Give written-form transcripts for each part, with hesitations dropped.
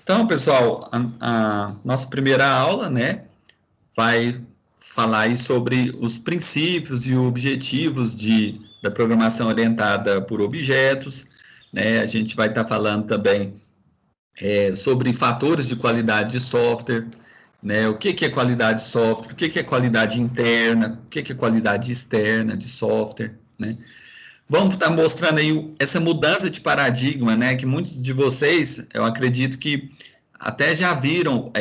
Então, pessoal, a nossa primeira aula, né, vai falar aí sobre os princípios e objetivos da programação orientada por objetos, né? A gente vai estar falando também sobre fatores de qualidade de software, né? O que é qualidade de software, o que é qualidade interna, o que é qualidade externa de software, né? Vamos estar mostrando aí essa mudança de paradigma, né? Que muitos de vocês, eu acredito que até já viram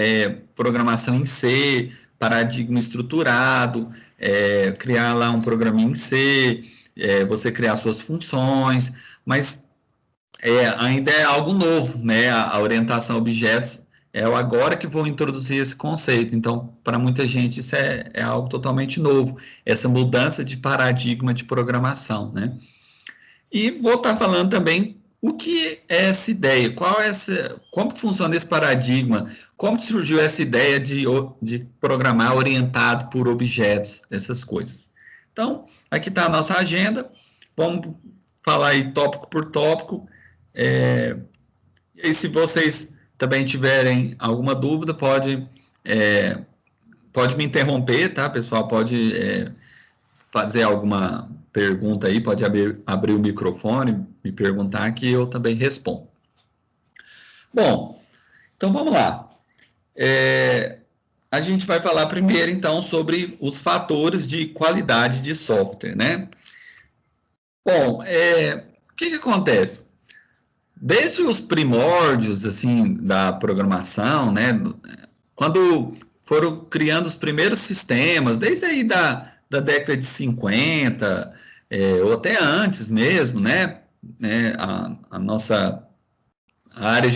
programação em C, paradigma estruturado, criar lá um programinha em C, você criar suas funções, mas ainda é algo novo, né? A orientação a objetos é o agora que vou introduzir esse conceito. Então, para muita gente, isso é algo totalmente novo, essa mudança de paradigma de programação, né? E vou estar falando também o que é essa ideia, como funciona esse paradigma, como surgiu essa ideia de programar orientado por objetos, essas coisas. Então, aqui está a nossa agenda, vamos falar aí tópico por tópico, e aí se vocês também tiverem alguma dúvida, pode me interromper, tá, pessoal? Pode fazer alguma pergunta aí, pode abrir o microfone, me perguntar que eu também respondo. Bom, então vamos lá. A gente vai falar primeiro, então, sobre os fatores de qualidade de software, né? Bom, o que acontece? Desde os primórdios, assim, da programação, né? Quando foram criando os primeiros sistemas, desde aí da década de 50, ou até antes mesmo, né? A nossa área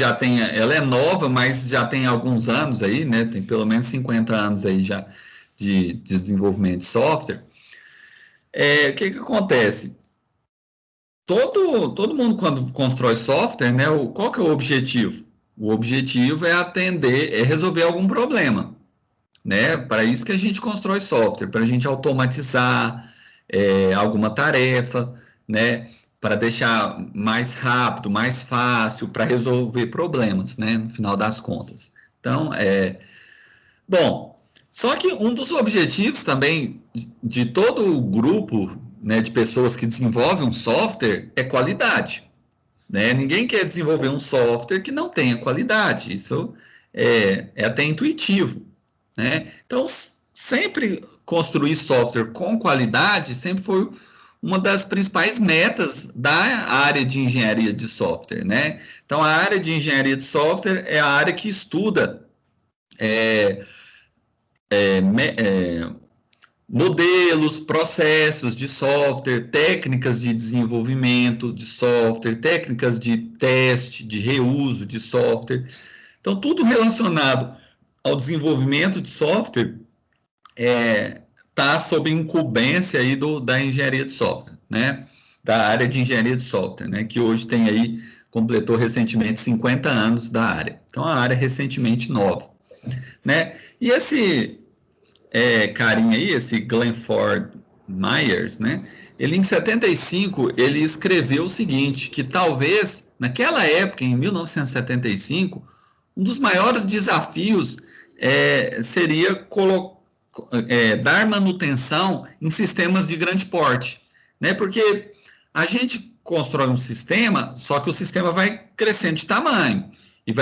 ela é nova, mas já tem alguns anos aí, né? Tem pelo menos 50 anos aí já de desenvolvimento de software. O que acontece? Todo mundo, quando constrói software, né? Qual que é o objetivo? O objetivo é resolver algum problema, né? Para isso que a gente constrói software, para a gente automatizar alguma tarefa, né? Para deixar mais rápido, mais fácil, para resolver problemas, né? No final das contas. Então, bom, só que um dos objetivos também de todo o grupo, né, de pessoas que desenvolvem um software é qualidade, né? Ninguém quer desenvolver um software que não tenha qualidade. Isso é até intuitivo, né? Então, sempre construir software com qualidade sempre foi uma das principais metas da área de engenharia de software, né? Então, a área de engenharia de software é a área que estuda modelos, processos de software, técnicas de desenvolvimento de software, técnicas de teste, de reuso de software. Então, tudo relacionado ao desenvolvimento de software está sob incumbência aí da engenharia de software, né? Da área de engenharia de software, né? Que hoje tem aí, completou recentemente 50 anos da área. Então, a área é recentemente nova, né? E esse carinha aí, esse Glenford Myers, né? Ele, em 75, ele escreveu o seguinte, que talvez, naquela época, em 1975, um dos maiores desafios seria dar manutenção em sistemas de grande porte, né? Porque a gente constrói um sistema, só que o sistema vai crescendo de tamanho e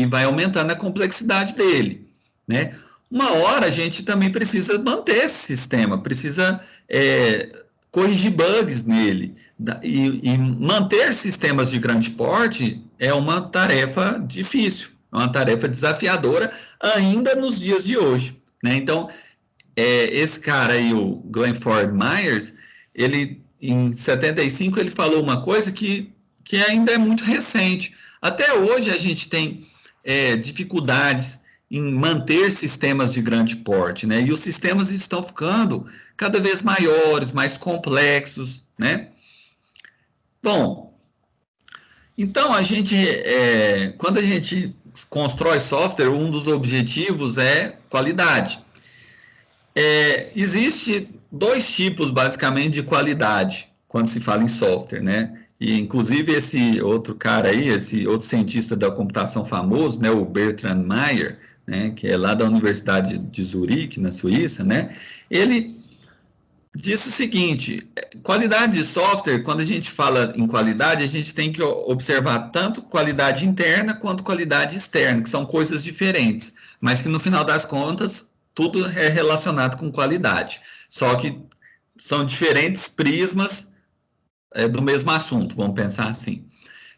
vai aumentando a complexidade dele, né? Uma hora a gente também precisa manter esse sistema, precisa corrigir bugs nele. E manter sistemas de grande porte é uma tarefa difícil, é uma tarefa desafiadora ainda nos dias de hoje, né? Então, esse cara aí, o Glenford Myers, ele em 75 ele falou uma coisa que ainda é muito recente. Até hoje a gente tem dificuldades em manter sistemas de grande porte, né? E os sistemas estão ficando cada vez maiores, mais complexos, né? Bom, então quando a gente constrói software, um dos objetivos é qualidade. Existe dois tipos, basicamente, de qualidade quando se fala em software, né? E, inclusive, esse outro cara aí, esse outro cientista da computação famoso, né, o Bertrand Meyer, né, que é lá da Universidade de Zurique, na Suíça, né, ele disse o seguinte: qualidade de software, quando a gente fala em qualidade, a gente tem que observar tanto qualidade interna quanto qualidade externa, que são coisas diferentes, mas que no final das contas, tudo é relacionado com qualidade. Só que são diferentes prismas do mesmo assunto, vamos pensar assim.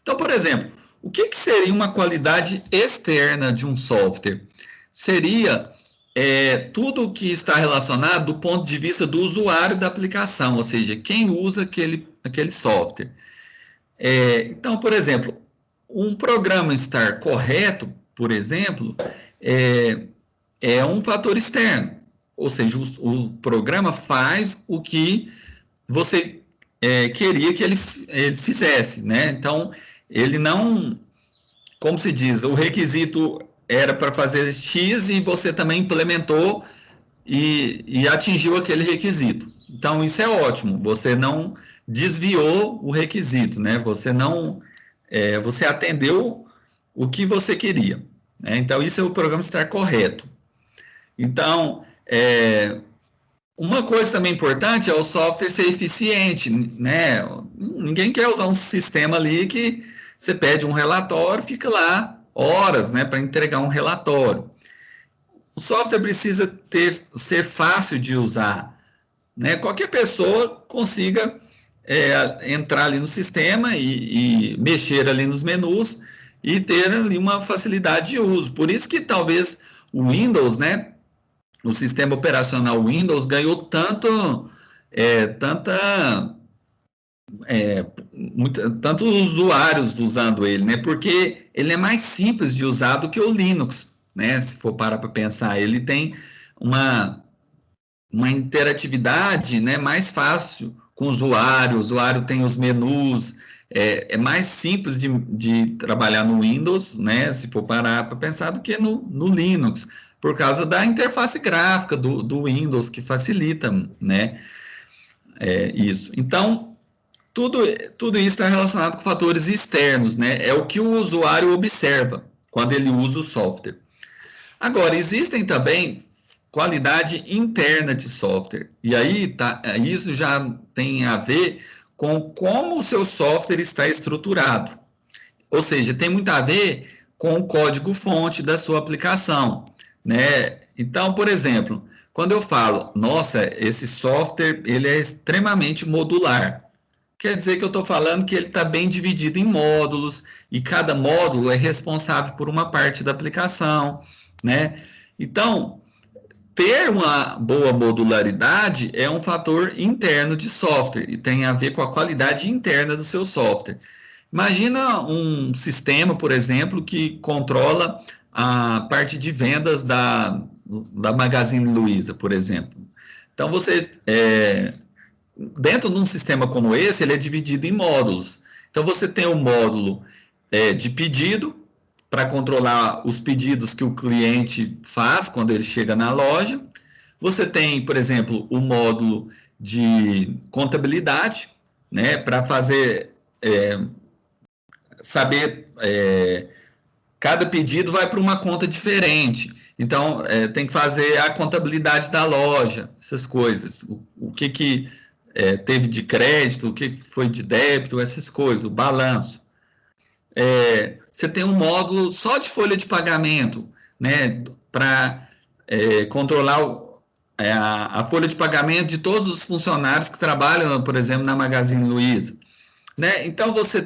Então, por exemplo, o que seria uma qualidade externa de um software? Seria tudo o que está relacionado do ponto de vista do usuário da aplicação, ou seja, quem usa aquele software. Então, por exemplo, um programa estar correto, por exemplo, é um fator externo, ou seja, o programa faz o que você queria que ele fizesse, né? Então, ele não, como se diz, o requisito era para fazer X e você também implementou e atingiu aquele requisito. Então, isso é ótimo, você não desviou o requisito, né? Você não, você atendeu o que você queria, né? Então, isso é o programa estar correto. Então, uma coisa também importante é o software ser eficiente, né? Ninguém quer usar um sistema ali que você pede um relatório, fica lá horas, né, para entregar um relatório. O software precisa ser fácil de usar, né? Qualquer pessoa consiga entrar ali no sistema e mexer ali nos menus e ter ali uma facilidade de uso. Por isso que talvez o Windows, né, o sistema operacional Windows ganhou tantos usuários usando ele, né? Porque ele é mais simples de usar do que o Linux, né? Se for parar para pensar, ele tem uma interatividade, né, mais fácil com o usuário tem os menus, é mais simples de trabalhar no Windows, né, se for parar para pensar, do que no Linux, por causa da interface gráfica do Windows, que facilita, né, isso. Então, tudo isso está relacionado com fatores externos, né, é o que o usuário observa quando ele usa o software. Agora, existem também qualidade interna de software. E aí isso já tem a ver com como o seu software está estruturado. Ou seja, tem muito a ver com o código-fonte da sua aplicação, né? Então, por exemplo, quando eu falo, nossa, esse software ele é extremamente modular, quer dizer que eu estou falando que ele está bem dividido em módulos e cada módulo é responsável por uma parte da aplicação, né? Então, ter uma boa modularidade é um fator interno de software e tem a ver com a qualidade interna do seu software. Imagina um sistema, por exemplo, que controla a parte de vendas da Magazine Luiza, por exemplo. Então, dentro de um sistema como esse, ele é dividido em módulos. Então, você tem o módulo de pedido, para controlar os pedidos que o cliente faz quando ele chega na loja. Você tem, por exemplo, o módulo de contabilidade, né, para saber, cada pedido vai para uma conta diferente. Então, tem que fazer a contabilidade da loja, essas coisas. O que teve de crédito, o que foi de débito, essas coisas, o balanço. Você tem um módulo só de folha de pagamento, né, para controlar a folha de pagamento de todos os funcionários que trabalham, por exemplo, na Magazine Luiza, né? Então você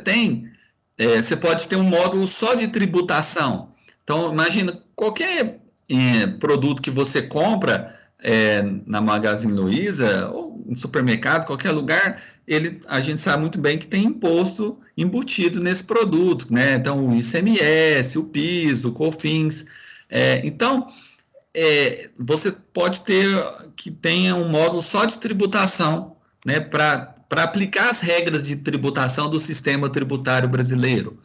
pode ter um módulo só de tributação. Então imagina qualquer produto que você compra na Magazine Luiza ou no supermercado, qualquer lugar, a gente sabe muito bem que tem imposto embutido nesse produto, né? Então, o ICMS, o PIS, o COFINS. Então, você pode ter que tenha um módulo só de tributação, né? Para aplicar as regras de tributação do sistema tributário brasileiro.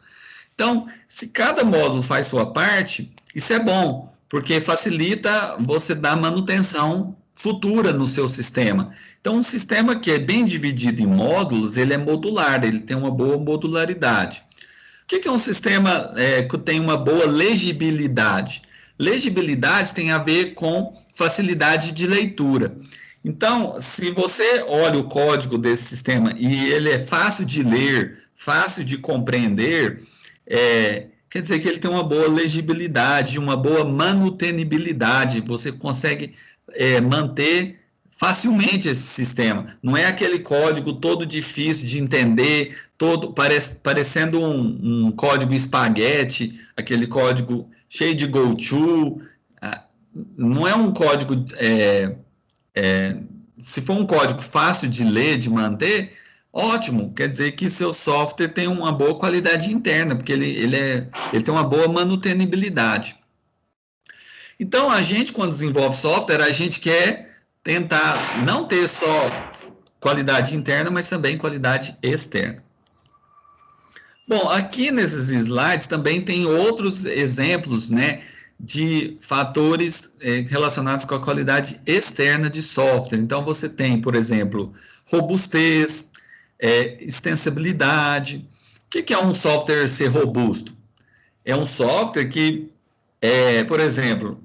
Então, se cada módulo faz sua parte, isso é bom, porque facilita você dar manutenção futura no seu sistema. Então, um sistema que é bem dividido em módulos, ele é modular, ele tem uma boa modularidade. O que é um sistema que tem uma boa legibilidade? Legibilidade tem a ver com facilidade de leitura. Então, se você olha o código desse sistema e ele é fácil de ler, fácil de compreender, quer dizer que ele tem uma boa legibilidade, uma boa manutenibilidade, você consegue manter facilmente esse sistema. Não é aquele código todo difícil de entender, todo parecendo um código espaguete, aquele código cheio de go-to. Não é um código... se for um código fácil de ler, de manter, ótimo, quer dizer que seu software tem uma boa qualidade interna, porque ele tem uma boa manutenibilidade. Então, a gente, quando desenvolve software, a gente quer tentar não ter só qualidade interna, mas também qualidade externa. Bom, aqui nesses slides também tem outros exemplos, né, de fatores relacionados com a qualidade externa de software. Então, você tem, por exemplo, robustez, extensibilidade. O que é um software ser robusto? É um software que, por exemplo,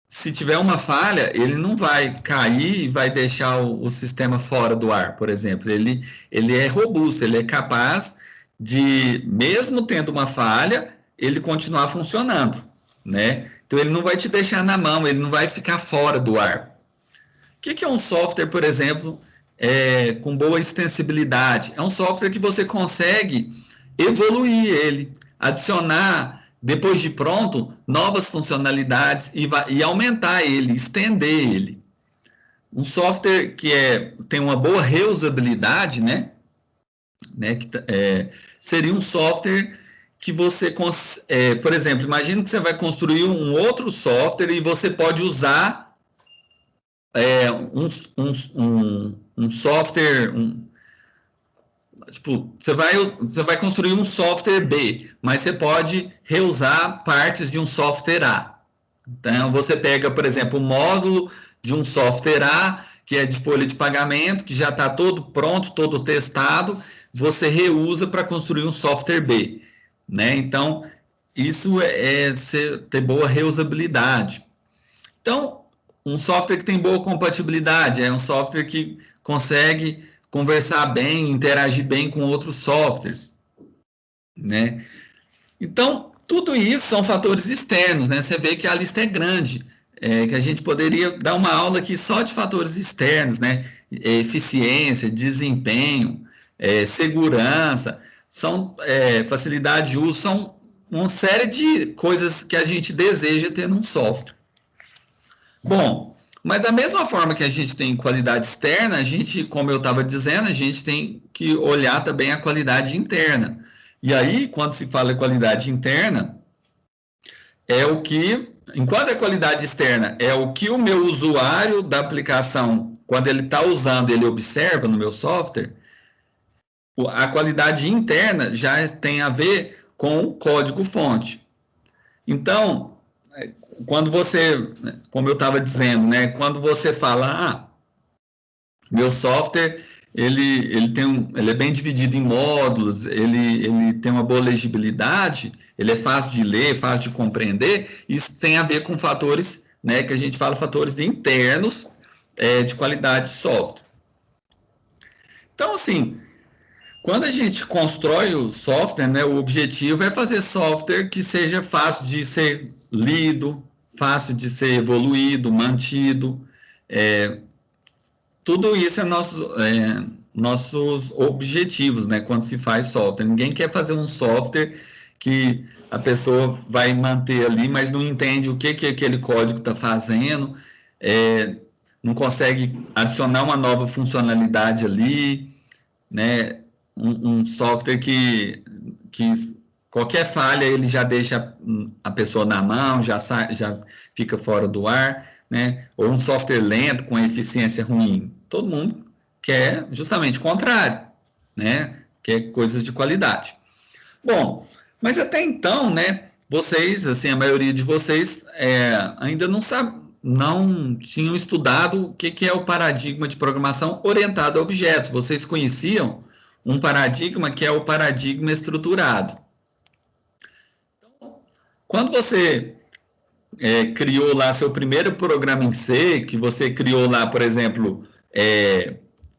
se tiver uma falha, ele não vai cair e vai deixar o sistema fora do ar, por exemplo. Ele é robusto, ele é capaz de, mesmo tendo uma falha, ele continuar funcionando, né? Então, ele não vai te deixar na mão, ele não vai ficar fora do ar. O que é um software, por exemplo, com boa extensibilidade? É um software que você consegue evoluir ele, adicionar, depois de pronto, novas funcionalidades e aumentar ele, estender ele. Um software que tem uma boa reusabilidade, né? Seria um software que você, por exemplo, imagina que você vai construir um outro software e você pode usar um software, tipo, você vai construir um software B, mas você pode reusar partes de um software A. Então, você pega, por exemplo, o módulo de um software A, que é de folha de pagamento, que já está todo pronto, todo testado, você reusa para construir um software B, né? Então, isso ter boa reusabilidade. Então, um software que tem boa compatibilidade é um software que consegue conversar bem, interagir bem com outros softwares, né? Então, tudo isso são fatores externos, né? Você vê que a lista é grande, que a gente poderia dar uma aula aqui só de fatores externos, né? Eficiência, desempenho, segurança, facilidade de uso, são uma série de coisas que a gente deseja ter num software. Bom, mas da mesma forma que a gente tem qualidade externa, a gente, como eu estava dizendo, a gente tem que olhar também a qualidade interna. E aí, quando se fala em qualidade interna, enquanto é qualidade externa, é o que o meu usuário da aplicação, quando ele está usando, ele observa no meu software. A qualidade interna já tem a ver com o código-fonte. Então, quando você, como eu estava dizendo, né, quando você fala, meu software, ele é bem dividido em módulos, ele tem uma boa legibilidade, ele é fácil de ler, fácil de compreender, isso tem a ver com fatores, né, que a gente fala fatores internos de qualidade de software. Então, assim, quando a gente constrói o software, né, o objetivo é fazer software que seja fácil de ser lido, fácil de ser evoluído, mantido. Tudo isso é nossos objetivos, né, quando se faz software. Ninguém quer fazer um software que a pessoa vai manter ali, mas não entende o que aquele código está fazendo, não consegue adicionar uma nova funcionalidade ali, né? Um software que qualquer falha ele já deixa a pessoa na mão, já fica fora do ar, né? Ou um software lento com eficiência ruim. Todo mundo quer justamente o contrário, né? Quer coisas de qualidade. Bom, mas até então, né? Vocês, assim, a maioria de vocês ainda não tinham estudado o que é o paradigma de programação orientada a objetos. Vocês conheciam um paradigma que é o paradigma estruturado. Quando você criou lá seu primeiro programa em C, que você criou lá, por exemplo,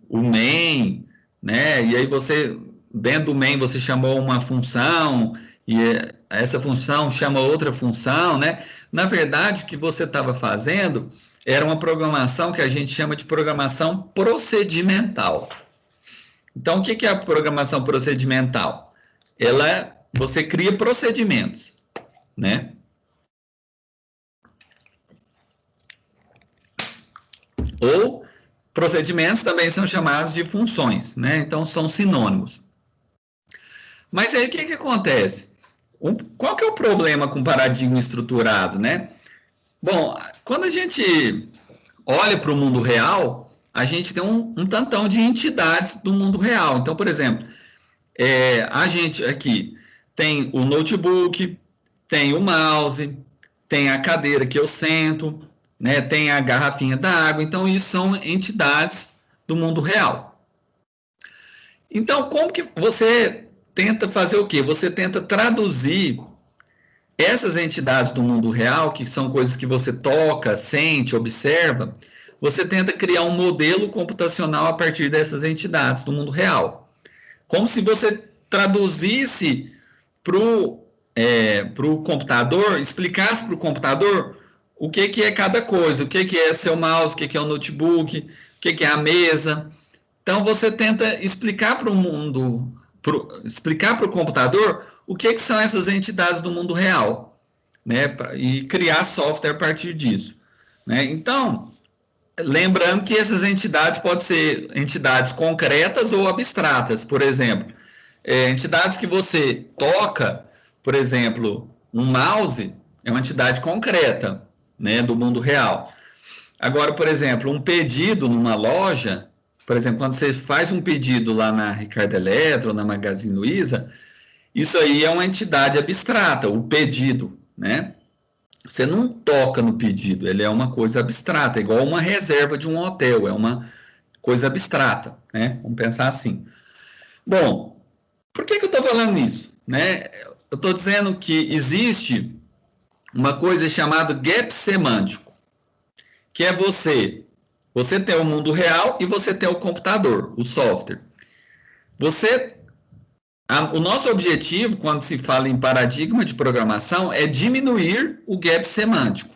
o main, né? E aí você, dentro do main, você chamou uma função, e essa função chama outra função, né? Na verdade, o que você estava fazendo era uma programação que a gente chama de programação procedimental. Então, o que é a programação procedimental? Você cria procedimentos, né? Ou procedimentos também são chamados de funções, né? Então, são sinônimos. Mas aí, o que acontece? Qual que é o problema com o paradigma estruturado, né? Bom, quando a gente olha para o mundo real, a gente tem um tantão de entidades do mundo real. Então, por exemplo, a gente aqui tem o notebook, tem o mouse, tem a cadeira que eu sento, né, tem a garrafinha da água. Então, isso são entidades do mundo real. Então, como que você tenta fazer o quê? Você tenta traduzir essas entidades do mundo real, que são coisas que você toca, sente, observa, você tenta criar um modelo computacional a partir dessas entidades do mundo real. Como se você traduzisse para o computador, explicasse para o computador o que é cada coisa, o que é seu mouse, o que é o notebook, o que é a mesa. Então, você tenta explicar para o mundo, explicar para o computador o que são essas entidades do mundo real, né? E criar software a partir disso, né? Então, lembrando que essas entidades podem ser entidades concretas ou abstratas, por exemplo, entidades que você toca, por exemplo, um mouse é uma entidade concreta, né, do mundo real. Agora, por exemplo, um pedido numa loja, por exemplo, quando você faz um pedido lá na Ricardo Eletro ou na Magazine Luiza, isso aí é uma entidade abstrata, o pedido, né? Você não toca no pedido, ele é uma coisa abstrata, igual uma reserva de um hotel, é uma coisa abstrata, né? Vamos pensar assim. Bom, por que eu estou falando isso, né? Eu estou dizendo que existe uma coisa chamada gap semântico, que é você tem o mundo real e você tem o computador, o software. O nosso objetivo, quando se fala em paradigma de programação, é diminuir o gap semântico.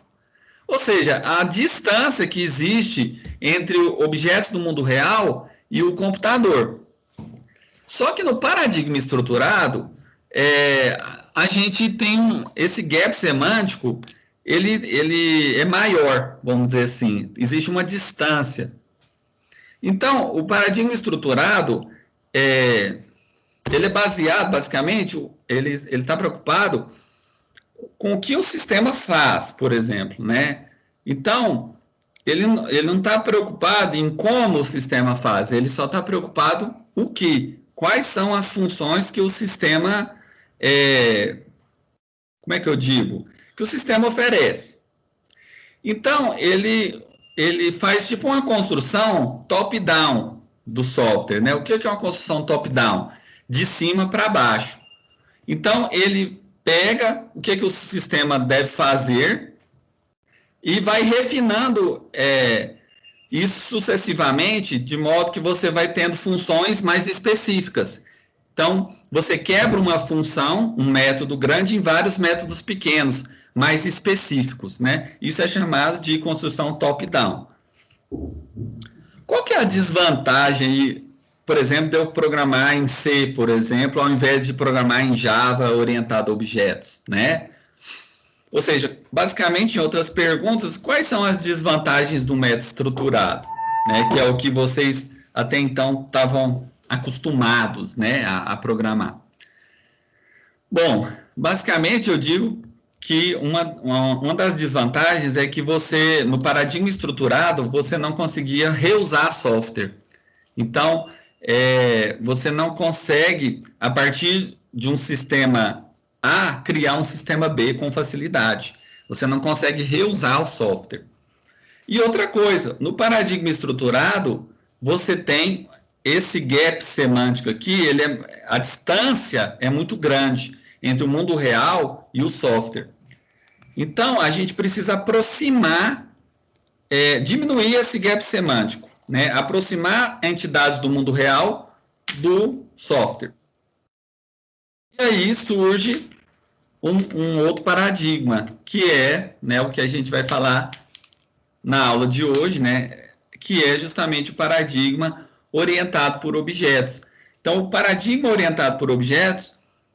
Ou seja, a distância que existe entre objetos do mundo real e o computador. Só que no paradigma estruturado, a gente tem esse gap semântico, ele é maior, vamos dizer assim, existe uma distância. Então, o paradigma estruturado, ele é baseado, basicamente, ele está preocupado com o que o sistema faz, por exemplo, né? Então, ele não está preocupado em como o sistema faz, ele só está preocupado o que, quais são as funções que o sistema, como é que eu digo? Que o sistema oferece. Então, ele faz tipo uma construção top-down do software, né? O que é uma construção top-down? De cima para baixo. Então, ele pega o que o sistema deve fazer e vai refinando isso sucessivamente, de modo que você vai tendo funções mais específicas. Então, você quebra uma função, um método grande, em vários métodos pequenos, mais específicos, né? Isso é chamado de construção top-down. Qual que é a desvantagem, por exemplo, de eu programar em C, por exemplo, ao invés de programar em Java orientado a objetos, né? Ou seja, basicamente, em outras perguntas, quais são as desvantagens do método estruturado, né? Que é o que vocês até então estavam acostumados, né, a programar. Bom, basicamente eu digo que uma das desvantagens é que você, no paradigma estruturado, você não conseguia reusar software. Então, você não consegue, a partir de um sistema A, criar um sistema B com facilidade. Você não consegue reusar o software. E outra coisa, no paradigma estruturado, você tem esse gap semântico aqui, a distância é muito grande entre o mundo real e o software. Então, a gente precisa aproximar, diminuir esse gap semântico, né? Aproximar entidades do mundo real do software. E aí surge um outro paradigma, que é, né, o que a gente vai falar na aula de hoje, né, que é justamente o paradigma orientado por objetos. Então, o paradigma orientado por objetos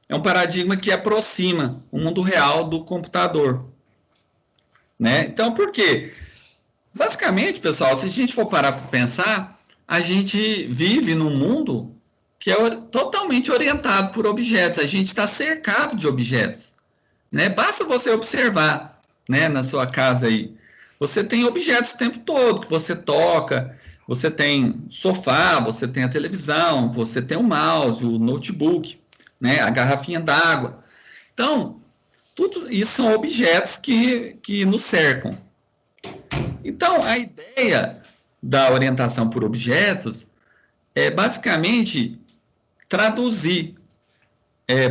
é um paradigma que aproxima o mundo real do computador, né? Então, por quê? Basicamente, pessoal, se a gente for parar para pensar, a gente vive num mundo que é totalmente orientado por objetos. A gente está cercado de objetos, né? Basta você observar, né, na sua casa aí. Você tem objetos o tempo todo que você toca. Você tem sofá, você tem a televisão, você tem o mouse, o notebook, né, a garrafinha d'água. Então, tudo isso são objetos que nos cercam. Então, a ideia da orientação por objetos é basicamente traduzir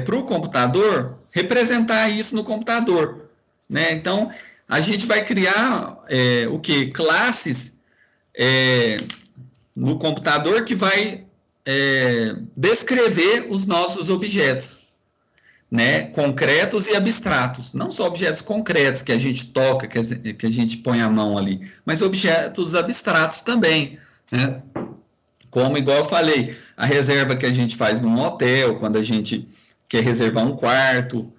para o computador, representar isso no computador, né? Então, a gente vai criar o que? Classes no computador que vai descrever os nossos objetos, né? Concretos e abstratos. Não só objetos concretos que a gente toca, que a gente põe a mão ali, mas objetos abstratos também, né? Como, igual eu falei, a reserva que a gente faz num hotel, quando a gente quer reservar um quarto,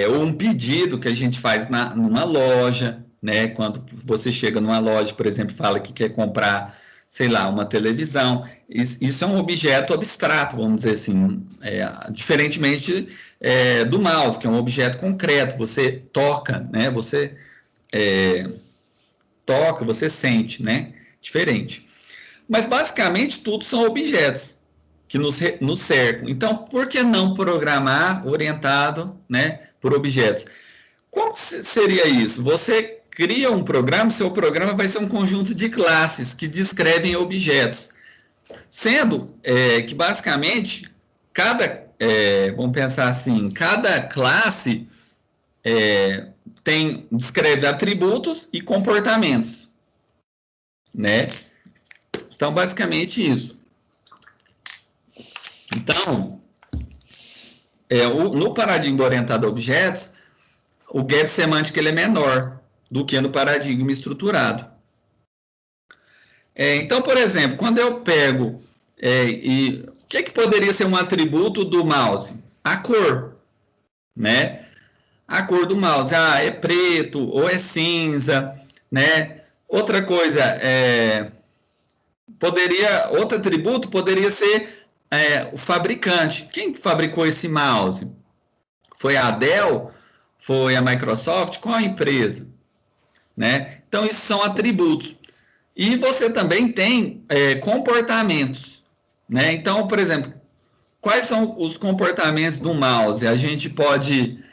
ou um pedido que a gente faz numa loja, né? Quando você chega numa loja, por exemplo, fala que quer comprar, sei lá, uma televisão. Isso é um objeto abstrato, vamos dizer assim, diferentemente do mouse, que é um objeto concreto. Você toca, né? Você toca, você sente, né? Diferente. Mas, basicamente, tudo são objetos que nos cercam. Então, por que não programar orientado, né, por objetos? Como seria isso? Você cria um programa, seu programa vai ser um conjunto de classes que descrevem objetos. Sendo que, basicamente, vamos pensar assim, cada classe descreve atributos e comportamentos, né? Então, basicamente isso. Então, no paradigma orientado a objetos, o gap semântico ele é menor do que no paradigma estruturado. Então, por exemplo, quando eu pego o que poderia ser um atributo do mouse? A cor, né? A cor do mouse, é preto ou é cinza, né? Outra coisa, outro atributo poderia ser o fabricante. Quem fabricou esse mouse? Foi a Dell? Foi a Microsoft? Qual a empresa? Né? Então, isso são atributos. E você também tem comportamentos. Né? Então, por exemplo, quais são os comportamentos do mouse? A gente pode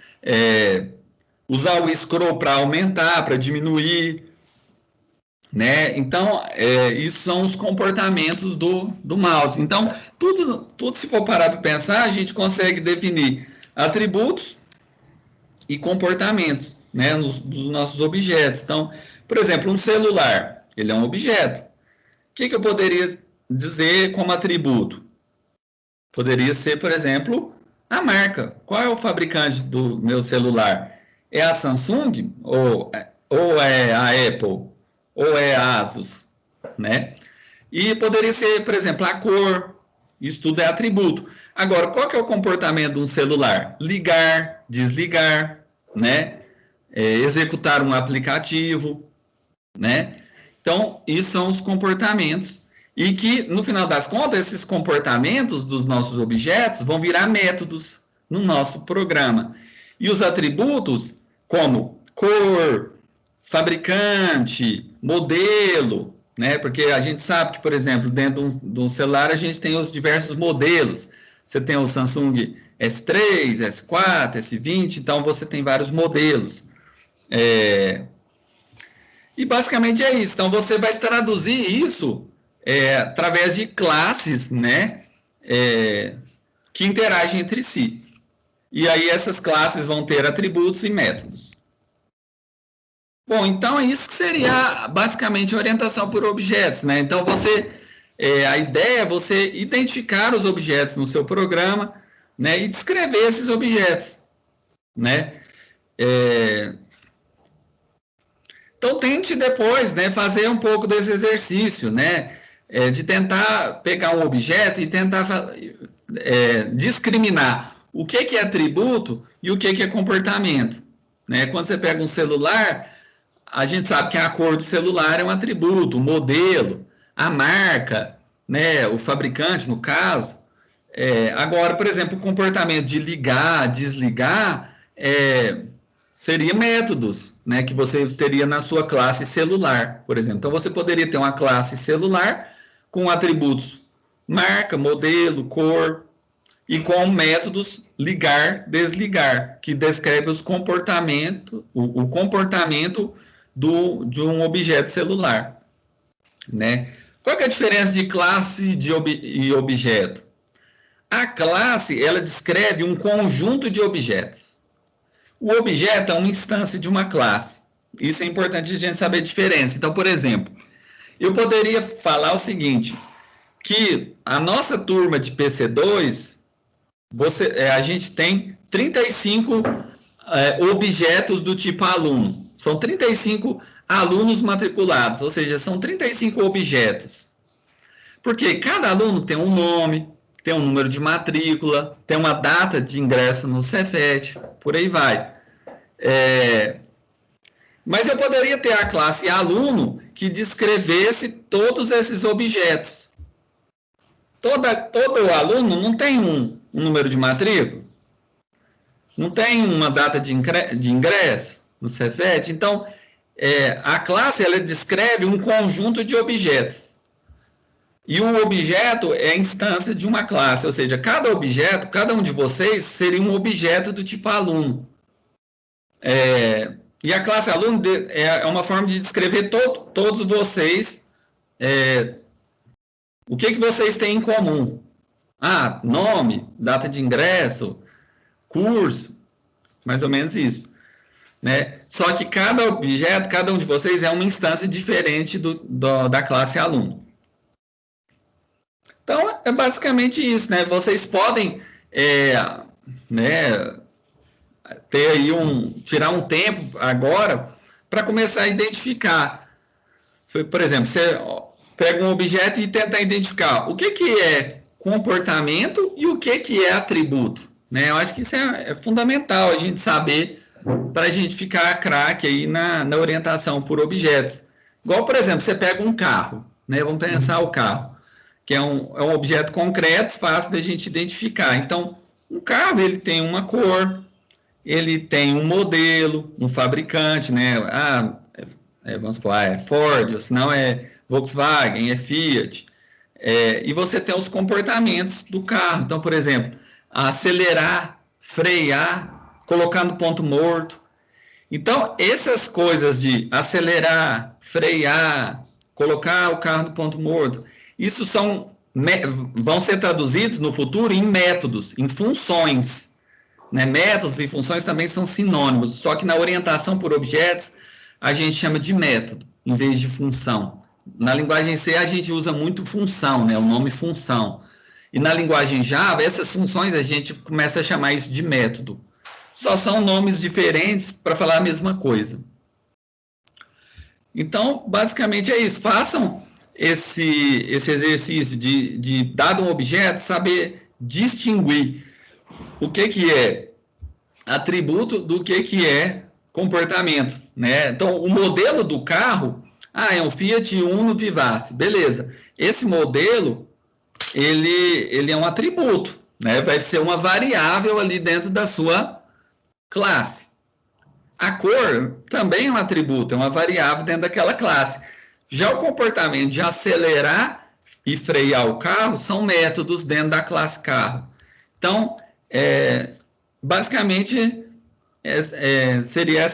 usar o scroll para aumentar, para diminuir. Né? Então, isso são os comportamentos do mouse. Então, tudo se for parar para pensar, a gente consegue definir atributos e comportamentos, né, dos nossos objetos. Então, por exemplo, um celular, ele é um objeto. O que eu poderia dizer como atributo? Poderia ser, por exemplo, a marca. Qual é o fabricante do meu celular? É a Samsung ou é a Apple? Ou é a Asus, né? E poderia ser, por exemplo, a cor. Isso tudo é atributo. Agora, qual que é o comportamento de um celular? Ligar, desligar, né? Executar um aplicativo, né? Então, isso são os comportamentos. E que, no final das contas, esses comportamentos dos nossos objetos vão virar métodos no nosso programa. E os atributos, como cor, fabricante, modelo, né? Porque a gente sabe que, por exemplo, dentro de um celular a gente tem os diversos modelos. Você tem o Samsung S3, S4, S20, então você tem vários modelos. E basicamente é isso. Então, você vai traduzir isso através de classes, né, que interagem entre si. E aí essas classes vão ter atributos e métodos. Bom, então isso que seria basicamente orientação por objetos, né? Então, a ideia é você identificar os objetos no seu programa, né, e descrever esses objetos, né? Então, tente depois, né, fazer um pouco desse exercício, né, de tentar pegar um objeto e tentar discriminar o que é atributo e o que é comportamento, né? Quando você pega um celular, a gente sabe que a cor do celular é um atributo, o modelo, a marca, né, o fabricante, no caso. Agora, por exemplo, o comportamento de ligar, desligar, seria métodos, né, que você teria na sua classe celular, por exemplo. Então, você poderia ter uma classe celular com atributos marca, modelo, cor, e com métodos ligar, desligar, que descreve os comportamento, o comportamento de um objeto celular, né? Qual que é a diferença de classe e objeto? A classe, ela descreve um conjunto de objetos. O objeto é uma instância de uma classe. Isso é importante a gente saber a diferença. Então, por exemplo, eu poderia falar o seguinte, que a nossa turma de PC2, a gente tem 35 objetos do tipo aluno. São 35 alunos matriculados, ou seja, são 35 objetos. Porque cada aluno tem um nome, tem um número de matrícula, tem uma data de ingresso no Cefet, por aí vai. Mas eu poderia ter a classe aluno que descrevesse todos esses objetos. Todo aluno não tem um número de matrícula, não tem uma data de ingresso no Cefet. Então, a classe ela descreve um conjunto de objetos. E o objeto é a instância de uma classe, ou seja, cada objeto, cada um de vocês seria um objeto do tipo aluno. E a classe aluno é uma forma de descrever todos vocês, o que vocês têm em comum. Nome, data de ingresso, curso, mais ou menos isso. Né? Só que cada objeto, cada um de vocês é uma instância diferente da classe aluno. Então, é basicamente isso, né? Vocês podem ter aí tirar um tempo agora para começar a identificar. Por exemplo, você pega um objeto e tenta identificar o que é comportamento e o que é atributo. Né? Eu acho que isso é fundamental a gente saber para a gente ficar craque aí na orientação por objetos. Igual, por exemplo, você pega um carro, né? Vamos pensar o carro, que é um objeto concreto, fácil da gente identificar. Então, um carro, ele tem uma cor, ele tem um modelo, um fabricante, né? Vamos supor, é Ford, ou senão é Volkswagen, é Fiat. E você tem os comportamentos do carro. Então, por exemplo, acelerar, frear, colocar no ponto morto. Então, essas coisas de acelerar, frear, colocar o carro no ponto morto, isso vão ser traduzidos no futuro em métodos, em funções. Né? Métodos e funções também são sinônimos, só que na orientação por objetos, a gente chama de método, em vez de função. Na linguagem C, a gente usa muito função, né? O nome função. E na linguagem Java, essas funções, a gente começa a chamar isso de método. Só são nomes diferentes para falar a mesma coisa. Então, basicamente é isso. Façam esse exercício de dado um objeto, saber distinguir o que é atributo do que é comportamento. Né? Então, o modelo do carro, é um Fiat Uno Vivace. Beleza. Esse modelo, ele é um atributo. Né? Vai ser uma variável ali dentro da sua classe. A cor também é um atributo, é uma variável dentro daquela classe. Já o comportamento de acelerar e frear o carro são métodos dentro da classe carro. Então, basicamente, seria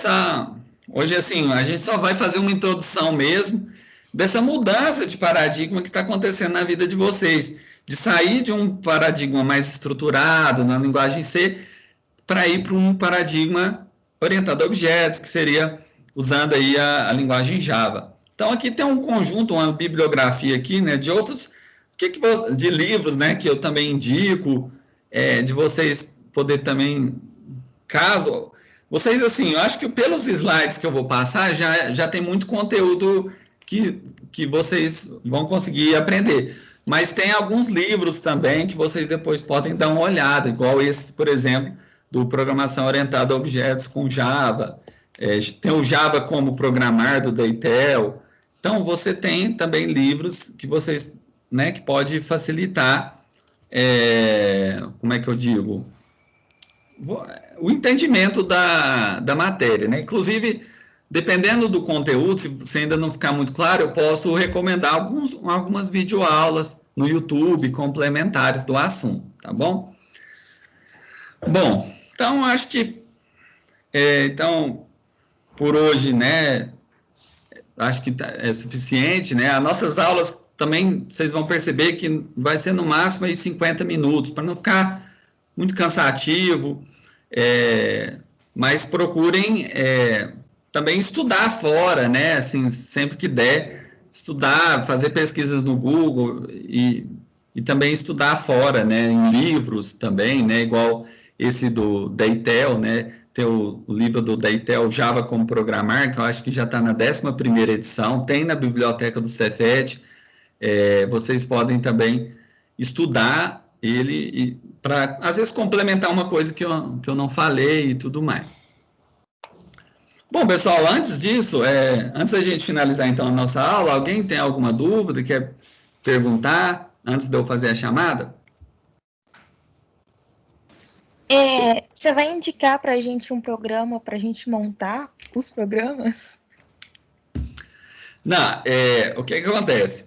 Hoje, assim, a gente só vai fazer uma introdução mesmo dessa mudança de paradigma que está acontecendo na vida de vocês, de sair de um paradigma mais estruturado na linguagem C para ir para um paradigma orientado a objetos, que seria usando aí a linguagem Java. Então, aqui tem um conjunto, uma bibliografia aqui, né, de outros, de livros, né, que eu também indico, de vocês poder também, caso vocês, assim, eu acho que pelos slides que eu vou passar, já tem muito conteúdo que vocês vão conseguir aprender. Mas tem alguns livros também que vocês depois podem dar uma olhada, igual esse, por exemplo, do Programação Orientada a Objetos com Java. Tem o Java como Programar, do Deitel. Então, você tem também livros que vocês, né, que pode facilitar, como é que eu digo? O entendimento da matéria, né? Inclusive, dependendo do conteúdo, se você ainda não ficar muito claro, eu posso recomendar algumas videoaulas no YouTube complementares do assunto, tá bom? Bom, então acho que então por hoje, né? Acho que é suficiente, né? As nossas aulas também vocês vão perceber que vai ser no máximo aí 50 minutos, para não ficar muito cansativo. Mas procurem também estudar fora, né? Assim, sempre que der, estudar, fazer pesquisas no Google e também estudar fora, né? Em livros também, né? Igual esse do Deitel, né? Tem o livro do Deitel, Java como Programar, que eu acho que já está na 11ª edição, tem na biblioteca do Cefet. Vocês podem também estudar ele para, às vezes, complementar uma coisa que eu não falei e tudo mais. Bom, pessoal, antes disso, antes da gente finalizar, então, a nossa aula, alguém tem alguma dúvida, quer perguntar, antes de eu fazer a chamada? Você vai indicar para a gente um programa para a gente montar os programas? Não, o que acontece?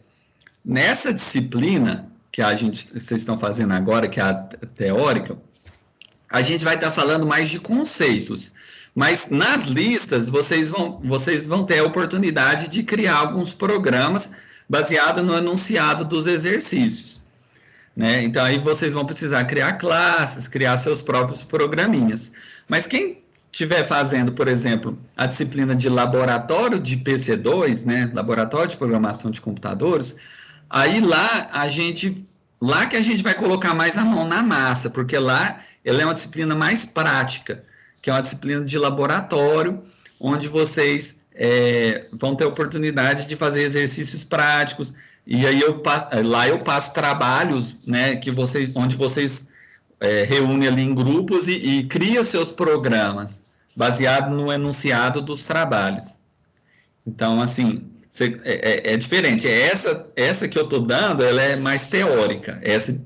Nessa disciplina que vocês estão fazendo agora, que é a teórica, a gente vai estar falando mais de conceitos. Mas nas listas, vocês vão ter a oportunidade de criar alguns programas baseados no enunciado dos exercícios. Né? Então, aí vocês vão precisar criar classes, criar seus próprios programinhas. Mas quem estiver fazendo, por exemplo, a disciplina de laboratório de PC2, né? Laboratório de Programação de Computadores, aí lá que a gente vai colocar mais a mão na massa, porque lá ela é uma disciplina mais prática, que é uma disciplina de laboratório, onde vocês vão ter oportunidade de fazer exercícios práticos, e aí lá eu passo trabalhos, né, onde vocês reúnem ali em grupos e cria seus programas, baseado no enunciado dos trabalhos. Então, assim, é diferente. Essa que eu estou dando, ela é mais teórica,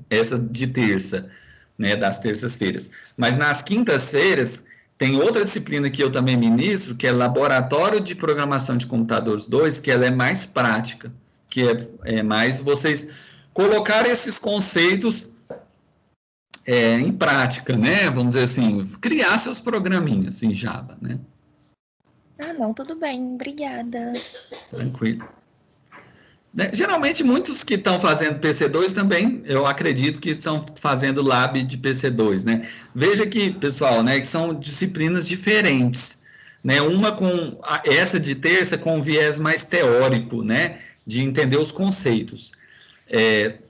essa de terça, né, das terças-feiras. Mas nas quintas-feiras, tem outra disciplina que eu também ministro, que é Laboratório de Programação de Computadores 2, que ela é mais prática, que é mais vocês colocar esses conceitos em prática, né? Vamos dizer assim, criar seus programinhas em Java, né? Não, tudo bem, obrigada. Tranquilo. Geralmente, muitos que estão fazendo PC2 também, eu acredito que estão fazendo Lab de PC2, né? Veja que, pessoal, né, que são disciplinas diferentes, né? Uma com essa de terça com um viés mais teórico, né? De entender os conceitos.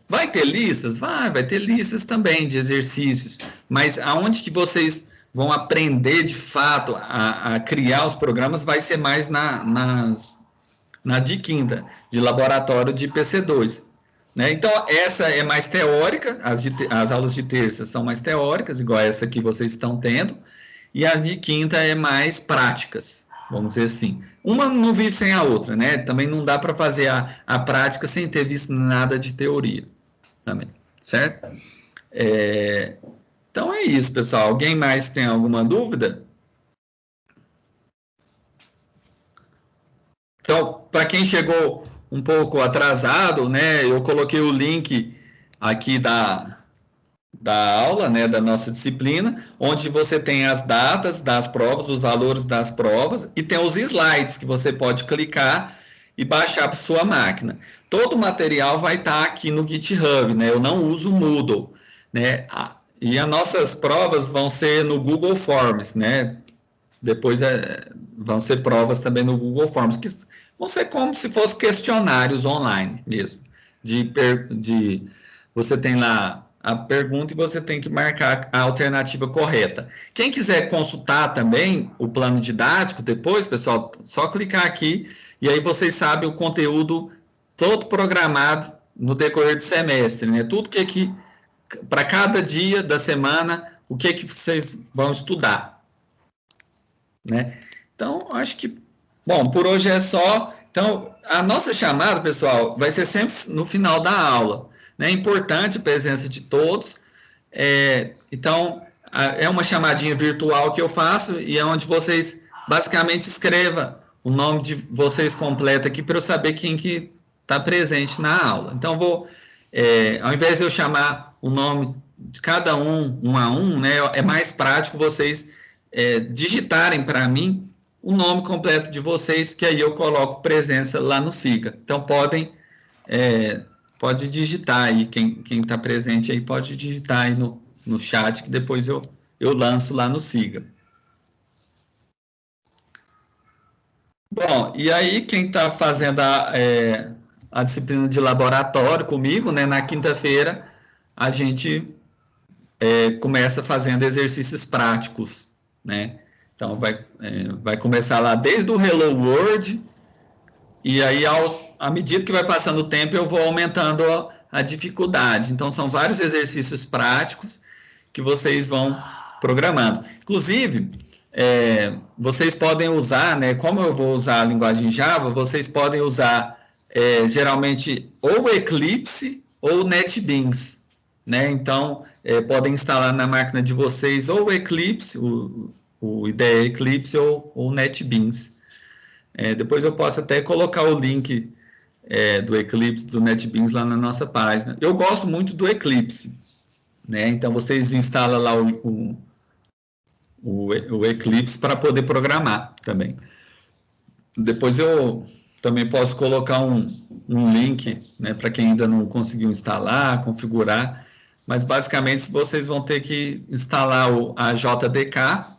Vai ter listas? Vai ter listas também de exercícios, mas aonde que vocês vão aprender de fato a criar os programas vai ser mais na de quinta, de laboratório de PC2. Né? Então, essa é mais teórica, as aulas de terça são mais teóricas, igual essa que vocês estão tendo, e as de quinta é mais práticas, vamos dizer assim. Uma não vive sem a outra, né? Também não dá para fazer a prática sem ter visto nada de teoria, também, certo? Então é isso, pessoal. Alguém mais tem alguma dúvida? Então, para quem chegou um pouco atrasado, né, eu coloquei o link aqui da aula, né, da nossa disciplina, onde você tem as datas das provas, os valores das provas, e tem os slides que você pode clicar e baixar para sua máquina. Todo o material vai estar aqui no GitHub, né? Eu não uso o Moodle, né? E as nossas provas vão ser no Google Forms, né? Depois vão ser provas também no Google Forms, que vão ser como se fossem questionários online mesmo. De você tem lá a pergunta e você tem que marcar a alternativa correta. Quem quiser consultar também o plano didático depois, pessoal, só clicar aqui e aí vocês sabem o conteúdo todo programado no decorrer do semestre, né? Tudo que para cada dia da semana, o que vocês vão estudar, né? Então, acho que, bom, por hoje é só. Então, a nossa chamada, pessoal, vai ser sempre no final da aula. Né? É importante a presença de todos. Então, é uma chamadinha virtual que eu faço e é onde vocês basicamente escrevam o nome de vocês completo aqui para eu saber quem que está presente na aula. Então, ao invés de eu chamar o nome de cada um a um, né, é mais prático vocês digitarem para mim o nome completo de vocês, que aí eu coloco presença lá no SIGA. Então, pode digitar aí, quem está presente aí pode digitar aí no chat, que depois eu lanço lá no SIGA. Bom, e aí quem está fazendo a disciplina de laboratório comigo, né, na quinta-feira, a gente começa fazendo exercícios práticos, né? Então, vai começar lá desde o Hello World, e aí, à medida que vai passando o tempo, eu vou aumentando a dificuldade. Então, são vários exercícios práticos que vocês vão programando. Inclusive, vocês podem usar, né? Como eu vou usar a linguagem Java, vocês podem usar geralmente ou Eclipse ou NetBeans, né? Então, podem instalar na máquina de vocês ou o Eclipse, o IDE Eclipse ou NetBeans. Depois eu posso até colocar o link do Eclipse, do NetBeans lá na nossa página. Eu gosto muito do Eclipse, né? Então vocês instalam lá o Eclipse para poder programar também. Depois eu também posso colocar um link, né, para quem ainda não conseguiu instalar, configurar, mas basicamente vocês vão ter que instalar a JDK,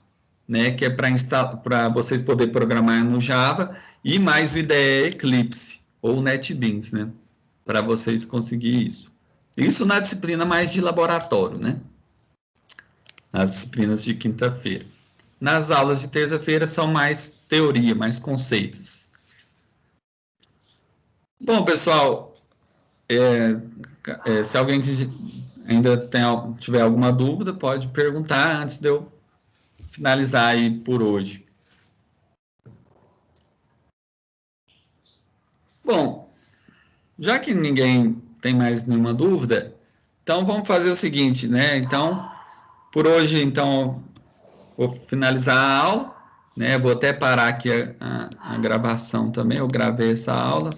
né, que é para vocês poderem programar no Java, e mais o IDE Eclipse, ou NetBeans, né, para vocês conseguirem isso. Isso na disciplina mais de laboratório, né, nas disciplinas de quinta-feira. Nas aulas de terça-feira são mais teoria, mais conceitos. Bom, pessoal, se alguém ainda tiver alguma dúvida, pode perguntar antes de eu finalizar aí por hoje. Bom, já que ninguém tem mais nenhuma dúvida, então vamos fazer o seguinte, né? Então, por hoje, então, vou finalizar a aula, né? Vou até parar aqui a gravação também, eu gravei essa aula.